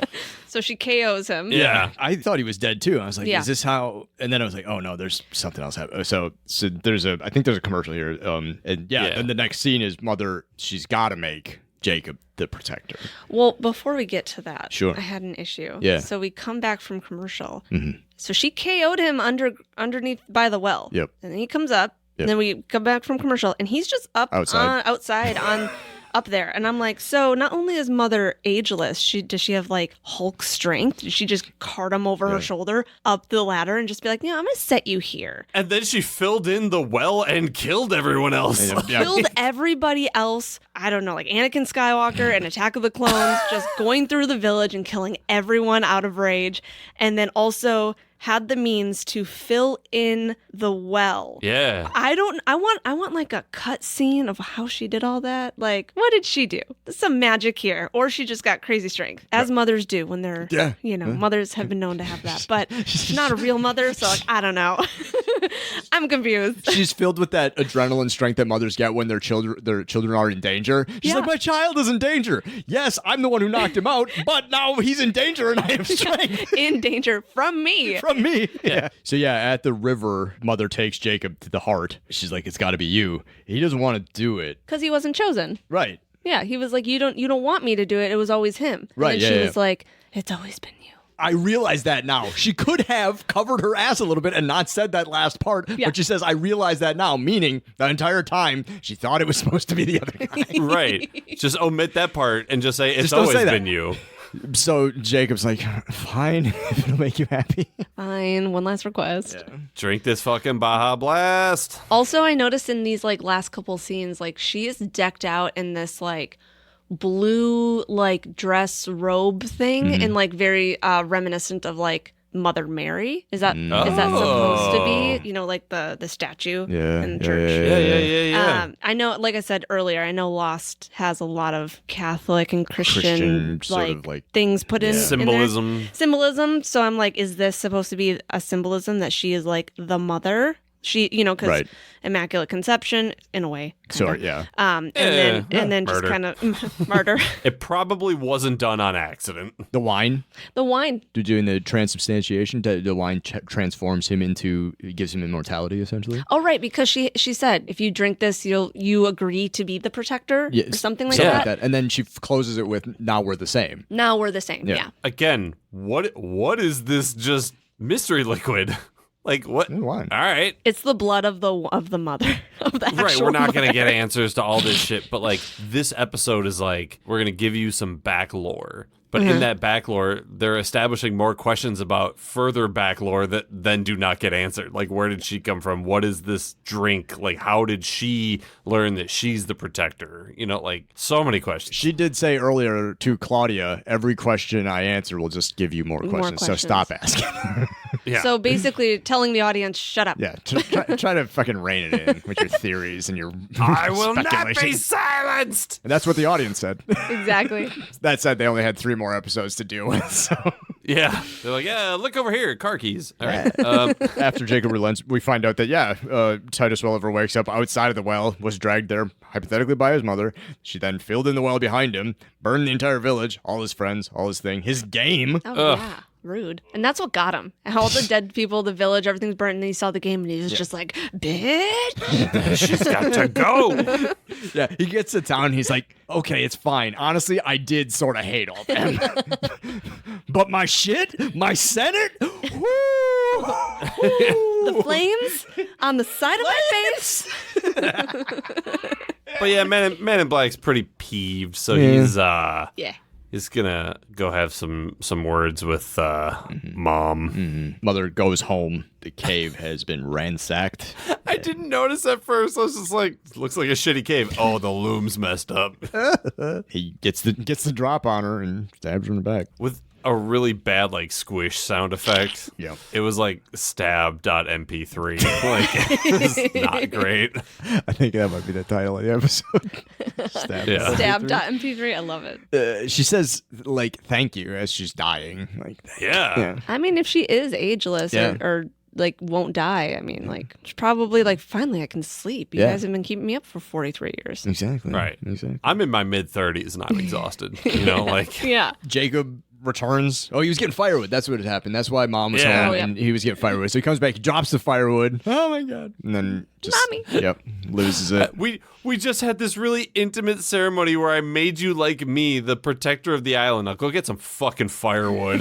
So she KOs him. Yeah. I thought he was dead too. I was like, is this how? And then I was like, oh no, there's something else happening. So I think there's a commercial here. And then the next scene is Mother, she's got to make Jacob the protector. Well, before we get to that, sure. I had an issue. Yeah. So we come back from commercial. Mm-hmm. So she KO'd him underneath by the well. Yep. And then he comes up. Yep. And then we come back from commercial, and he's just outside on up there. And I'm like, so not only is Mother ageless, does she have like Hulk strength? Did she just cart him over her shoulder up the ladder and just be like, I'm gonna set you here? And then she filled in the well and killed everyone else. Killed everybody else. I don't know, like Anakin Skywalker and Attack of the Clones, just going through the village and killing everyone out of rage. And then also had the means to fill in the well. Yeah. I want like a cut scene of how she did all that. Like, what did she do? There's some magic here. Or she just got crazy strength, as mothers do when they're, mothers have been known to have that. But she's not a real mother, so like, I don't know. I'm confused. She's filled with that adrenaline strength that mothers get when their children are in danger. She's like, my child is in danger. Yes, I'm the one who knocked him out, but now he's in danger and I have strength. In danger from me. from me. Yeah. So yeah, at the river, Mother takes Jacob to the heart. She's like, it's got to be you. He doesn't want to do it. Because he wasn't chosen. Right. Yeah, he was like, you don't want me to do it. It was always him. Right, And then she was like, it's always been you. I realize that now. She could have covered her ass a little bit and not said that last part, but she says, I realize that now, meaning the entire time she thought it was supposed to be the other guy. Right. Just omit that part and just say, it's Just don't always say that. been you. So Jacob's like, fine, if it'll make you happy. Fine, one last request. Yeah. Drink this fucking Baja Blast. Also, I noticed in these like last couple scenes, like she is decked out in this like blue like dress robe thing and like very reminiscent of like Mother Mary. Is that supposed to be, you know, like the statue in the church? Yeah. I know, like I said earlier, I know Lost has a lot of Catholic and Christian sort of, like things put in Symbolism. in there. Symbolism. So I'm like, is this supposed to be a symbolism that she is like the mother? She, you know, because Immaculate Conception, in a way. Sorry, yeah. And then just kind of murder. It probably wasn't done on accident. The wine. The Doing the transubstantiation, the wine transforms him into, gives him immortality, essentially. Oh, right, because she said, if you drink this, you agree to be the protector or something like that. And then she closes it with, now we're the same. Now we're the same, yeah. Again, what is this just mystery liquid? Like what? Wine. All right. It's the blood of the mother of the actual Right, we're not going to mother. get answers to all this shit, but like this episode is like we're going to give you some back lore. But in that back lore, they're establishing more questions about further back lore that then do not get answered. Like, where did she come from? What is this drink? Like, how did she learn that she's the protector? You know, like, so many questions. She did say earlier to Claudia, every question I answer will just give you more questions. So stop asking. Yeah. So basically telling the audience, shut up. Yeah, try to fucking rein it in with your theories and your I will not be speculations. silenced. And that's what the audience said. Exactly. That said, they only had 3 more episodes to deal with. So Yeah. They're like, yeah, look over here, car keys. All right. after Jacob relents, we find out that, Titus Welliver wakes up outside of the well, was dragged there hypothetically by his mother. She then filled in the well behind him, burned the entire village, all his friends, all his thing, his game. Oh, yeah. Rude. And that's what got him. All the dead people, the village, everything's burnt, and then he saw the game, and he was just like, bitch. She's got to go. Yeah, he gets to town, he's like, okay, it's fine. Honestly, I did sort of hate all them. But my shit, my Senate, woo! The flames on the side of my face. But yeah, Man in Black's pretty peeved, so he's Yeah. he's gonna go have some words with Mom. Mother goes home. The cave has been ransacked. I didn't notice at first. I was just like, looks like a shitty cave. Oh, the looms messed up. He ggets the drop on her and stabs her in the back. With a really bad like squish sound effect. Yeah. It was like STAB.mp3. Like it's not great. I think that might be the title of the episode. Stab. Yeah. Stab.mp3. I love it. She says, like, thank you as she's dying. Like, Yeah. I mean, if she is ageless or like won't die, I mean, like, she's probably like, finally, I can sleep. You guys have been keeping me up for 43 years. Exactly. Right. Exactly. I'm in my mid-30s and I'm exhausted. You know, like Yeah. Jacob returns. Oh, he was getting firewood. That's what had happened. That's why Mom was Yeah. home Oh, yeah. and he was getting firewood. So he comes back, he drops the firewood. Oh my God. And then just, Mommy. Yep, loses it. we just had this really intimate ceremony where I made you like me, the protector of the island. Now go get some fucking firewood.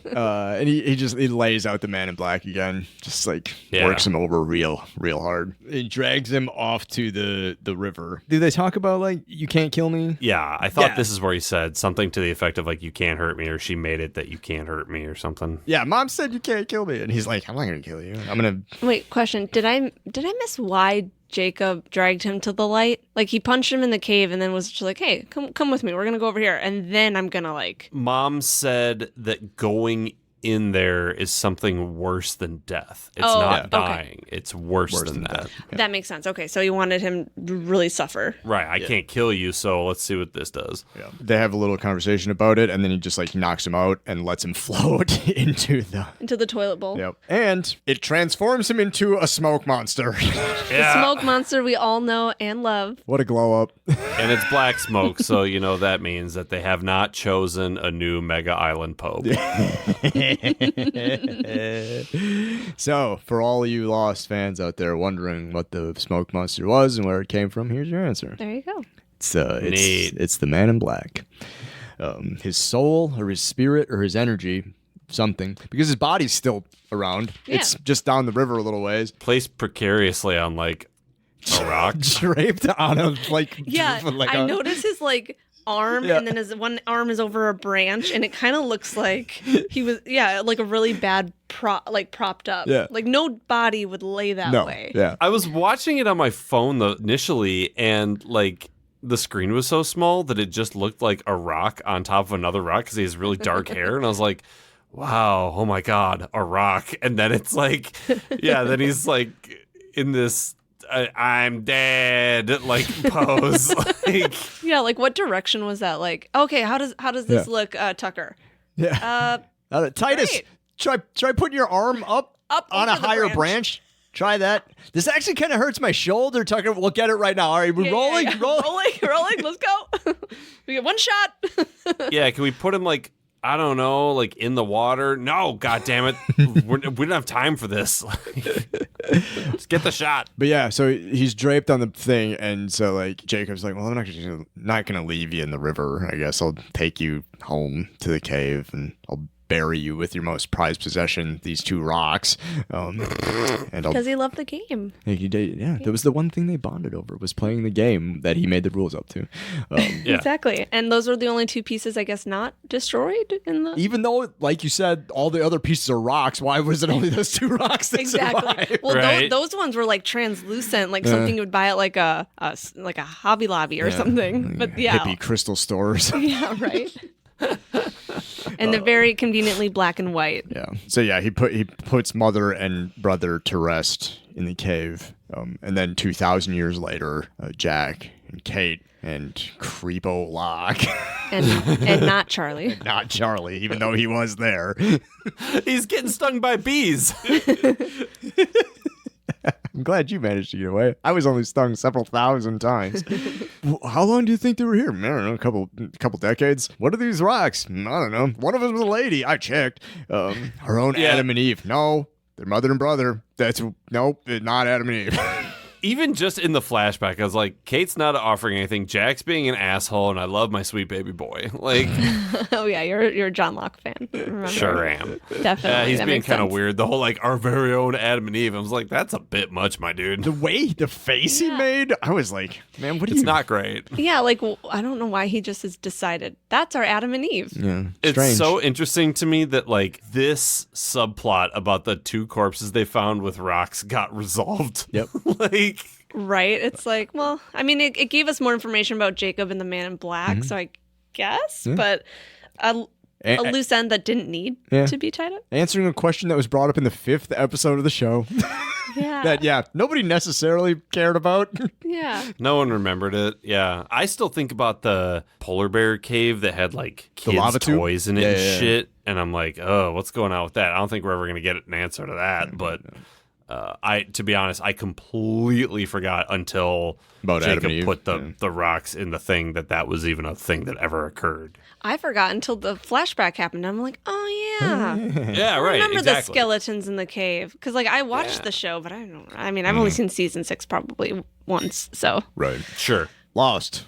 And he lays out the Man in Black again, just like works him over real hard. He drags him off to the river. Do they talk about like, you can't kill me? Yeah, I thought this is where he said something to the effect of like, you can't hurt me, or she made it that you can't hurt me or something. Yeah, Mom said you can't kill me. And he's like, I'm not going to kill you. I'm going to... Wait, question. Did I miss why Jacob dragged him to the light? Like, he punched him in the cave and then was just like, hey, come with me. We're going to go over here. And then I'm going to like... Mom said that going in there is something worse than death. It's not dying. It's worse than that. Yeah. That makes sense. Okay, so he wanted him to really suffer. Right, I can't kill you, so let's see what this does. Yeah. They have a little conversation about it, and then he just like knocks him out and lets him float into the toilet bowl. Yep. And it transforms him into a smoke monster. The smoke monster we all know and love. What a glow up. And it's black smoke, so you know that means that they have not chosen a new Mega Island Pope. So, for all you Lost fans out there wondering what the smoke monster was and where it came from, here's your answer. There you go. It's the Man in Black. His soul or his spirit or his energy, something, because his body's still around. Yeah. It's just down the river a little ways. Placed precariously on like a rock. Draped on a Yeah, I noticed his arm, Yeah. and then his one arm is over a branch, and it kind of looks like he was like a really bad propped up. Yeah. Like no body would lay that way. Yeah. I was watching it on my phone initially, and like the screen was so small that it just looked like a rock on top of another rock because he has really dark hair, and I was like, wow, oh my god, a rock. And then it's like, yeah, then he's like in this I'm dead pose. Yeah, like what direction was that? Like, okay, how does this look, Tucker? Yeah. Titus, great. try putting your arm up on a over the higher branch. Try that. This actually kind of hurts my shoulder, Tucker. We'll get it right now. All right, we're rolling. rolling. Let's go. We get one shot. Yeah, can we put him I don't know, in the water? No, god damn it. We don't have time for this. Just get the shot. But yeah, so he's draped on the thing, and so Jacob's like, well, I'm not gonna leave you in the river. I guess I'll take you home to the cave, and I'll bury you with your most prized possession, these two rocks. Because he loved the game. He did, yeah. That was the one thing they bonded over, was playing the game that he made the rules up to. Yeah. Exactly. And those were the only two pieces, I guess, not destroyed in the... Even though, like you said, all the other pieces are rocks, why was it only those two rocks that survived? Well, right? those ones were translucent, something you would buy at a Hobby Lobby or something. But yeah. Hippie crystal stores. Yeah, right. And they're very conveniently black and white. Yeah. So yeah, he puts mother and brother to rest in the cave, and then 2,000 years later, Jack and Kate and Creepo Locke and not Charlie. Not Charlie, even though he was there. He's getting stung by bees. I'm glad you managed to get away. I was only stung several thousand times. How long do you think they were here? I don't know, a couple decades. What are these rocks? I don't know. One of them was a lady. I checked. Her own Adam and Eve. No, they're mother and brother. Nope, not Adam and Eve. Even just in the flashback, I was like, Kate's not offering anything. Jack's being an asshole, and I love my sweet baby boy. Oh yeah, you're a John Locke fan. Remember? Sure am. Definitely. He's being kind of weird. The whole our very own Adam and Eve. I was like, that's a bit much, my dude. The face he made, I was like, man, what are you? It's not great. Yeah, I don't know why he just has decided that's our Adam and Eve. Yeah, it's so interesting to me that this subplot about the two corpses they found with rocks got resolved. Yep. Right. It's well, I mean, it gave us more information about Jacob and the Man in Black, so I guess, but a loose end that didn't need to be tied up. Answering a question that was brought up in the 5th episode of the show. Yeah. That nobody necessarily cared about. Yeah. No one remembered it. Yeah. I still think about the polar bear cave that had kids' lava tube? toys in it and shit. And I'm like, oh, what's going on with that? I don't think we're ever going to get an answer to that. But to be honest, I completely forgot until About Adam Jacob and Eve. put the rocks in the thing that was even a thing that ever occurred. I forgot until the flashback happened. I'm like, oh yeah. Yeah, right. I remember exactly. the skeletons in the cave because I watched the show, but I don't. I mean, I've only seen season 6 probably once. So Right. Sure. Lost.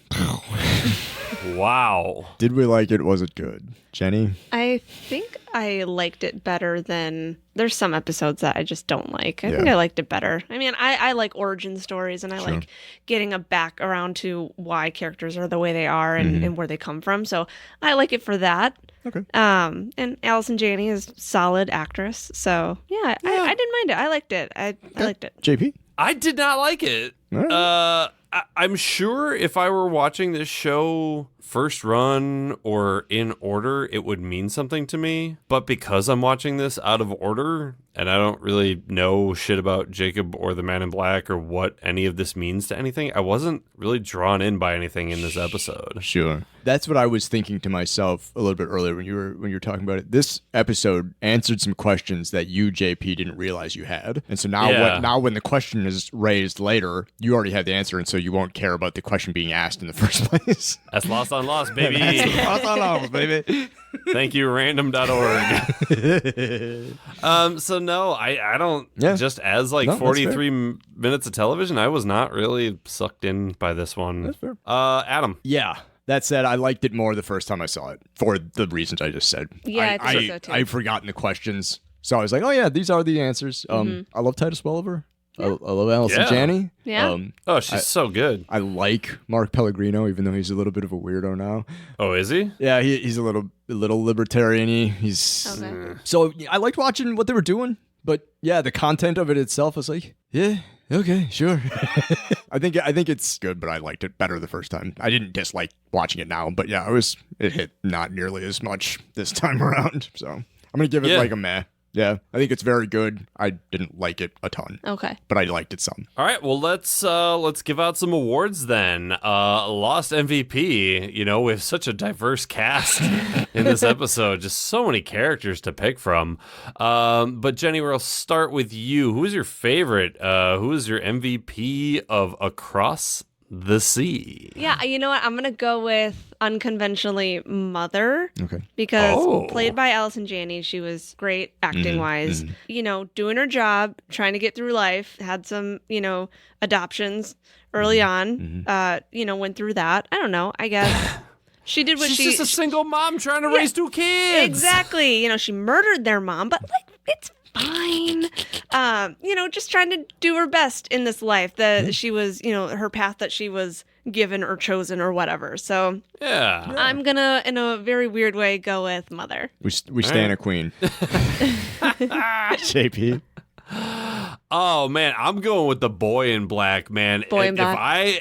Wow. Did we like it? Was it good? Jenny? I think I liked it better than... There's some episodes that I just don't like. I think I liked it better. I mean, I like origin stories, and I like getting a back around to why characters are the way they are and where they come from. So I like it for that. Okay. And Allison Janney is solid actress. So yeah. I didn't mind it. I liked it. I liked it. JP? I did not like it. All I'm sure if I were watching this show first run or in order, it would mean something to me. But because I'm watching this out of order, and I don't really know shit about Jacob or the Man in Black or what any of this means to anything, I wasn't really drawn in by anything in this episode. Sure. That's what I was thinking to myself a little bit earlier when you were talking about it. This episode answered some questions that you, JP, didn't realize you had. And so now when the question is raised later, you already have the answer. And so so you won't care about the question being asked in the first place. That's Lost on Lost, baby. Lost on Lost, baby. Thank you, random.org. So no, I don't. Just as 43 minutes of television, I was not really sucked in by this one. That's fair. Adam. Yeah. That said, I liked it more the first time I saw it for the reasons I just said. Yeah, I think so too. I'd forgotten the questions, so I was like, "Oh yeah, these are the answers." I love Titus Welliver. Yeah. I love Allison Janney. Yeah. She's so good. I like Mark Pellegrino, even though he's a little bit of a weirdo now. Oh, is he? Yeah, he's a little libertarian-y. He's so I liked watching what they were doing, but yeah, the content of it itself was like, yeah. Okay, sure. I think it's good, but I liked it better the first time. I didn't dislike watching it now, but yeah, it hit not nearly as much this time around. So I'm gonna give it like a meh. Yeah, I think it's very good. I didn't like it a ton. Okay. But I liked it some. All right, well, let's give out some awards then. Lost MVP, we have such a diverse cast in this episode. Just so many characters to pick from. But Jenny, we'll start with you. Who's your favorite? Who is your MVP of Across the Sea? Yeah, you know what? I'm going to go with unconventionally Mother. Okay. Because played by Allison Janney, she was great acting-wise. Doing her job, trying to get through life, had some, adoptions early on, went through that. I don't know, I guess. She did what She's just a single mom trying to raise 2 kids. Exactly. She murdered their mom, but, it's fine. Just trying to do her best in this life that she was, her path that she was given or chosen or whatever. So yeah. I'm gonna, in a very weird way, go with Mother. We stand a queen. JP. Oh man, I'm going with the boy in black, man. Boy in black. If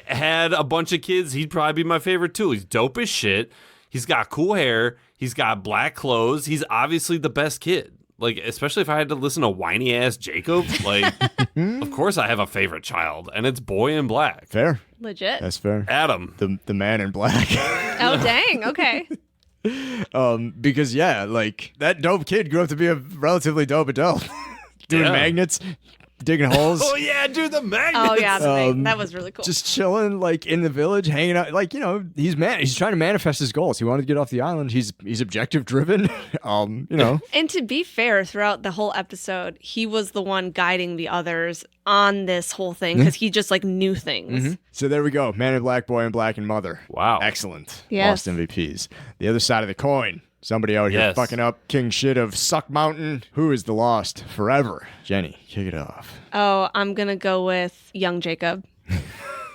I had a bunch of kids, he'd probably be my favorite too. He's dope as shit. He's got cool hair. He's got black clothes. He's obviously the best kid. Especially if I had to listen to whiny ass Jacob, of course I have a favorite child, and it's boy in black. Fair. Legit. That's fair. Adam. The man in black. Oh, dang. Okay. Because that dope kid grew up to be a relatively dope adult. Doing magnets, digging holes. Oh yeah, dude, the magnets. Oh yeah, that was really cool. Just chilling in the village, hanging out. He's trying to manifest his goals. He wanted to get off the island. He's objective driven. And to be fair, throughout the whole episode, he was the one guiding the others on this whole thing because he just knew things. Mm-hmm. So there we go. Man in black, boy in black, and Mother. Wow. Excellent. Yes. Lost MVPs. The other side of the coin. Somebody out here fucking up king shit of Suck Mountain. Who is the Lost forever? Jenny, kick it off. Oh, I'm going to go with young Jacob.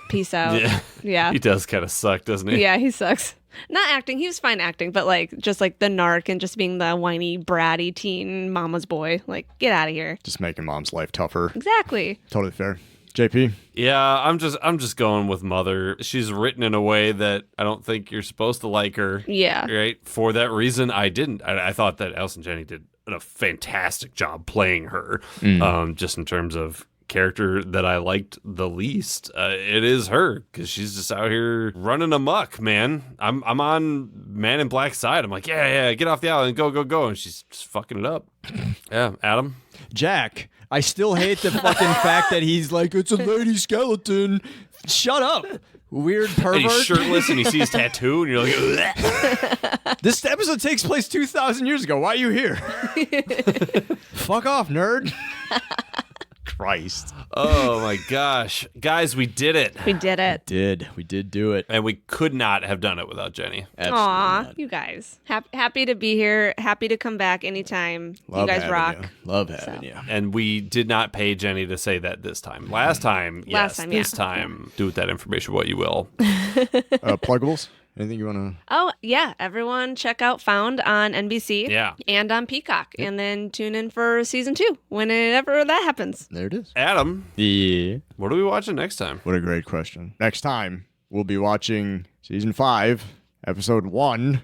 Peace out. Yeah. He does kind of suck, doesn't he? Yeah, he sucks. Not acting. He was fine acting, but just the narc and just being the whiny, bratty teen mama's boy. Get out of here. Just making mom's life tougher. Exactly. Totally fair. JP? Yeah, I'm just going with Mother. She's written in a way that I don't think you're supposed to like her. Yeah. Right? For that reason, I didn't. I thought that Allison Janney did a fantastic job playing her, just in terms of character that I liked the least. It is her, because she's just out here running amok, man. I'm on Man in Black's side. I'm like, yeah, get off the island, go, and she's just fucking it up. Yeah, Adam? Jack. I still hate the fucking fact that he's it's a lady skeleton. Shut up, weird pervert. And he's shirtless and you see his tattoo and you're like, ugh. This episode takes place 2,000 years ago. Why are you here? Fuck off, nerd. Christ. Oh my gosh. Guys, we did it. We did it. We did do it. And we could not have done it without Jenny. Aw, you guys. Happy to be here. Happy to come back anytime. Love you guys rock. You. Love having you. And we did not pay Jenny to say that this time. Last time, this time, do with that information what you will. Pluggables? Anything you want to... Oh, yeah. Everyone check out Found on NBC. Yeah. And on Peacock. Yep. And then tune in for season 2 whenever that happens. There it is. Adam. Yeah. What are we watching next time? What a great question. Next time, we'll be watching season 5, episode 1.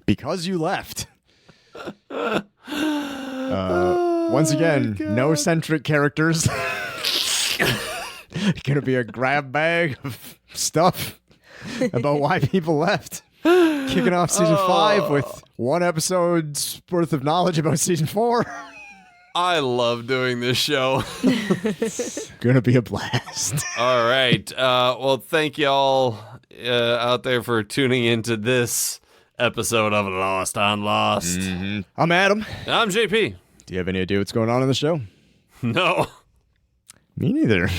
Because You Left. Once again, no centric characters. Gonna be a grab bag of stuff about why people left. Kicking off season 5 with 1 episode's worth of knowledge about season 4. I love doing this show. It's gonna be a blast. All right. Well, thank y'all out there for tuning into this episode of Lost on Lost. Mm-hmm. I'm Adam. I'm JP. Do you have any idea what's going on in the show? No. Me neither.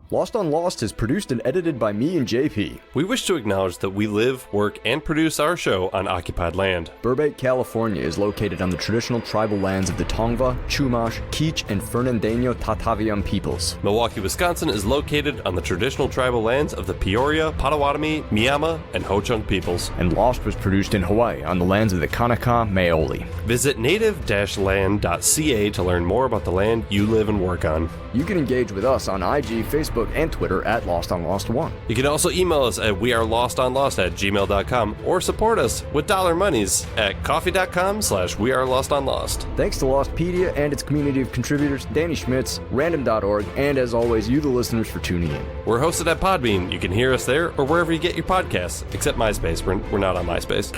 Lost on Lost is produced and edited by me and JP. We wish to acknowledge that we live, work, and produce our show on occupied land. Burbank, California is located on the traditional tribal lands of the Tongva, Chumash, Kizh, and Fernandino Tataviam peoples. Milwaukee, Wisconsin is located on the traditional tribal lands of the Peoria, Potawatomi, Miama, and Ho-Chunk peoples. And Lost was produced in Hawaii on the lands of the Kanaka Maoli. Visit native-land.ca to learn more about the land you live and work on. You can engage with us on IG, Facebook, and Twitter at Lost on Lost 1. You can also email us at wearelostonlost@gmail.com or support us with dollar monies at coffee.com/wearelostonlost. Thanks to Lostpedia and its community of contributors, Danny Schmitz, random.org, and as always, you the listeners for tuning in. We're hosted at Podbean. You can hear us there or wherever you get your podcasts, except MySpace. We're not on MySpace.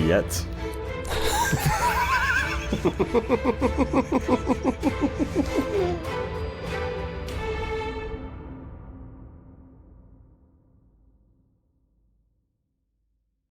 Yet.